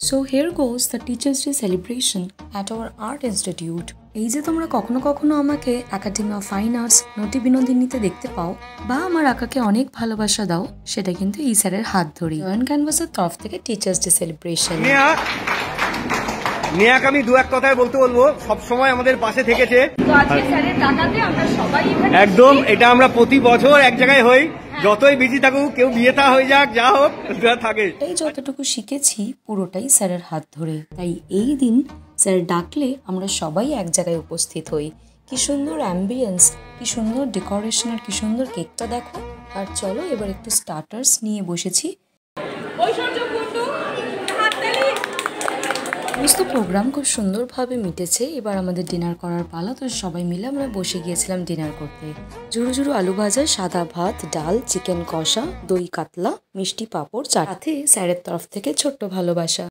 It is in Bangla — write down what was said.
So here goes the Teachers Day celebration at our art institute. এই যে তোমরা কখনো কখনো আমাকে একাডেমি অফ ফাইন আর্টস নটি বিনোদিনীতে দেখতে পাও বা আমার আঁকাকে অনেক ভালোবাসা দাও, সেটা কিন্তু এই স্যারের হাত ধরেই। জয়েন্ট ক্যানভাসের তরফ থেকে টিচার্স ডে সেলিব্রেশন। নেহাকে আমি দু এক কথায় বলতে বলবো, সব সময় আমাদের পাশে থেকেছে। একদম, এটা আমরা প্রতি বছর এক জায়গায় হই, যতই বিজি থাকুক, কেউ বিয়ে থা হয়ে যাক, যা হোক থাকে। এই যতটুকু শিখেছি পুরোটাই স্যারের হাত ধরে, তাই এই দিন স্যার ডাকলে আমরা সবাই এক জায়গায় উপস্থিত হই। কি সুন্দর অ্যাম্বিয়েন্স, কি সুন্দর ডেকোরেশন, আর কি সুন্দর কেকটা দেখো। আর চলো এবার একটু স্টার্টার্স নিয়ে বসেছি। সমস্ত প্রোগ্রাম খুব সুন্দরভাবে মিটেছে। এবার আমাদের ডিনার করার পালা, তো সবাই মিলে আমরা বসে গিয়েছিলাম ডিনার করতে। ঝুরু ঝুরু আলু ভাজা, সাদা ভাত, ডাল, চিকেন কষা, দই কাতলা, মিষ্টি পাঁপড়, সাথে স্যারের তরফ থেকে ছোট্ট ভালোবাসা।